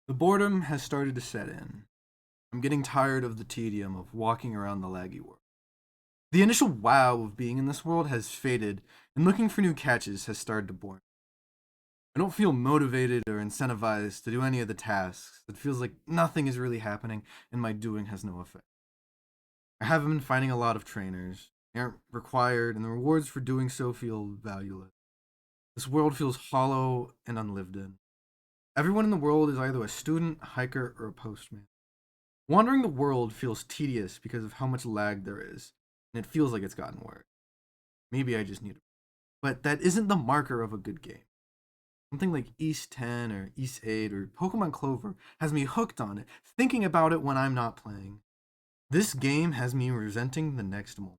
The boredom has started to set in. I'm getting tired of the tedium of walking around the laggy world. The initial wow of being in this world has faded, and looking for new catches has started to bore me. I don't feel motivated or incentivized to do any of the tasks. It feels like nothing is really happening, and my doing has no effect. I haven't been finding a lot of trainers. They aren't required, and the rewards for doing so feel valueless. This world feels hollow and unlived in. Everyone in the world is either a student, a hiker, or a postman. Wandering the world feels tedious because of how much lag there is, and it feels like it's gotten worse. Maybe I just need it. But that isn't the marker of a good game. Something like East 10 or East 8 or Pokemon Clover has me hooked on it, thinking about it when I'm not playing. This game has me resenting the next moment.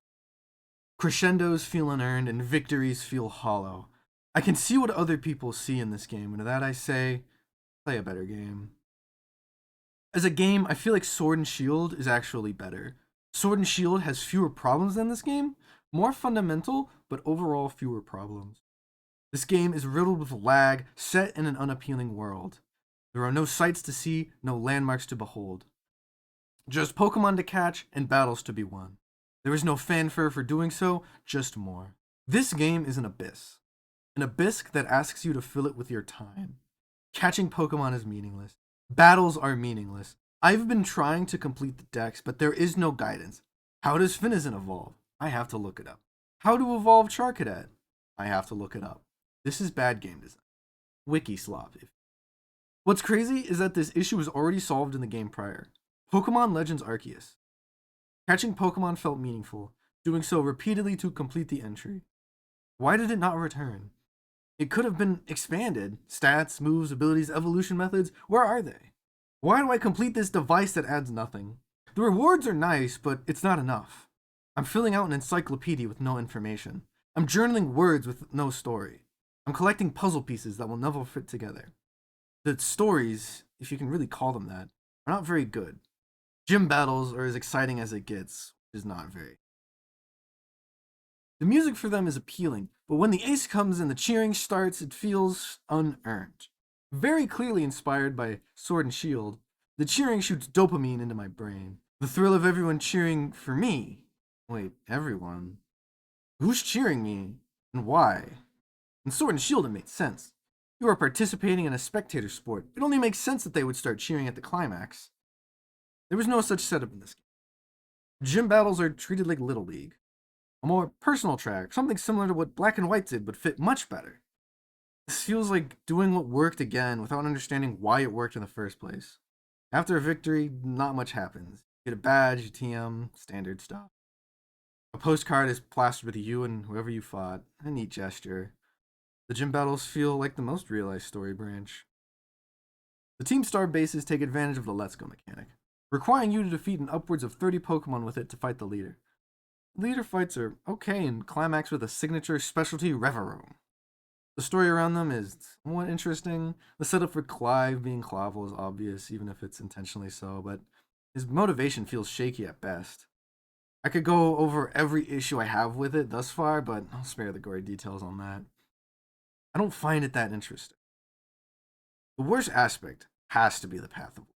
Crescendos feel unearned and victories feel hollow. I can see what other people see in this game, and to that I say, play a better game. As a game, I feel like Sword and Shield is actually better. Sword and Shield has fewer problems than this game, more fundamental, but overall fewer problems. This game is riddled with lag, set in an unappealing world. There are no sights to see, no landmarks to behold. Just Pokemon to catch and battles to be won. There is no fanfare for doing so, just more. This game is an abyss. An abyss that asks you to fill it with your time. Catching Pokemon is meaningless. Battles are meaningless. I've been trying to complete the dex, but there is no guidance. How does Finizen evolve? I have to look it up. How to evolve Charcadet? I have to look it up. This is bad game design. Wiki slop. What's crazy is that this issue was already solved in the game prior. Pokemon Legends Arceus. Catching Pokemon felt meaningful, doing so repeatedly to complete the entry. Why did it not return? It could have been expanded. Stats, moves, abilities, evolution methods, where are they? Why do I complete this device that adds nothing? The rewards are nice, but it's not enough. I'm filling out an encyclopedia with no information. I'm journaling words with no story. I'm collecting puzzle pieces that will never fit together. The stories, if you can really call them that, are not very good. Gym battles are as exciting as it gets, which is not very. The music for them is appealing, but when the ace comes and the cheering starts, it feels unearned. Very clearly inspired by Sword and Shield, the cheering shoots dopamine into my brain. The thrill of everyone cheering for me. Wait, everyone? Who's cheering me? And why? In Sword and Shield, it made sense. You are participating in a spectator sport. It only makes sense that they would start cheering at the climax. There was no such setup in this game. Gym battles are treated like Little League. A more personal track, something similar to what Black and White did, but fit much better. This feels like doing what worked again without understanding why it worked in the first place. After a victory, not much happens. You get a badge, a TM, standard stuff. A postcard is plastered with you and whoever you fought. A neat gesture. The gym battles feel like the most realized story branch. The Team Star bases take advantage of the Let's Go mechanic, requiring you to defeat an upwards of 30 Pokemon with it to fight the leader. Leader fights are okay and climax with a signature specialty Reverum. The story around them is somewhat interesting. The setup for Clive being Clavel is obvious, even if it's intentionally so, but his motivation feels shaky at best. I could go over every issue I have with it thus far, but I'll spare the gory details on that. I don't find it that interesting. The worst aspect has to be the Path of Life.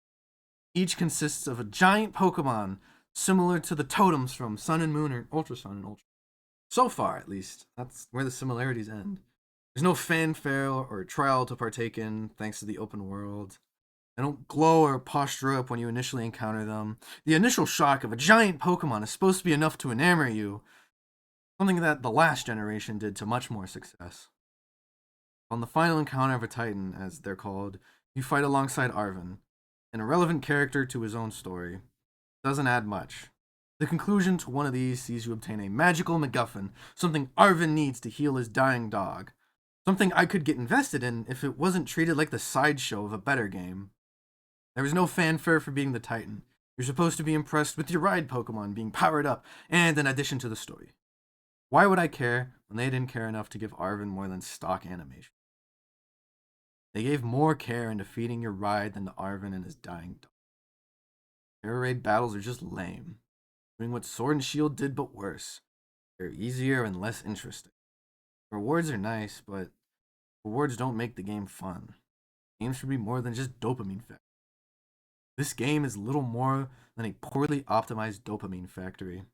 Each consists of a giant Pokemon similar to the totems from Sun and Moon or Ultra Sun and Ultra. So far, at least, that's where the similarities end. There's no fanfare or trial to partake in, thanks to the open world. They don't glow or posture up when you initially encounter them. The initial shock of a giant Pokemon is supposed to be enough to enamor you, something that the last generation did to much more success. On the final encounter of a Titan, as they're called, you fight alongside Arven, an irrelevant character to his own story. Doesn't add much. The conclusion to one of these sees you obtain a magical MacGuffin, something Arven needs to heal his dying dog. Something I could get invested in if it wasn't treated like the sideshow of a better game. There is no fanfare for being the Titan. You're supposed to be impressed with your ride Pokemon being powered up and an addition to the story. Why would I care when they didn't care enough to give Arven more than stock animation? They gave more care in defeating your ride than to Arven and his dying dog. Air raid battles are just lame, doing what Sword and Shield did but worse. They're easier and less interesting. Rewards are nice, but rewards don't make the game fun. Games should be more than just dopamine fest. This game is little more than a poorly optimized dopamine factory.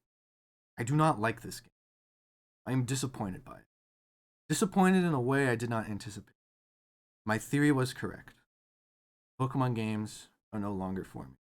I do not like this game. I am disappointed by it. Disappointed in a way I did not anticipate. My theory was correct. Pokemon games are no longer for me.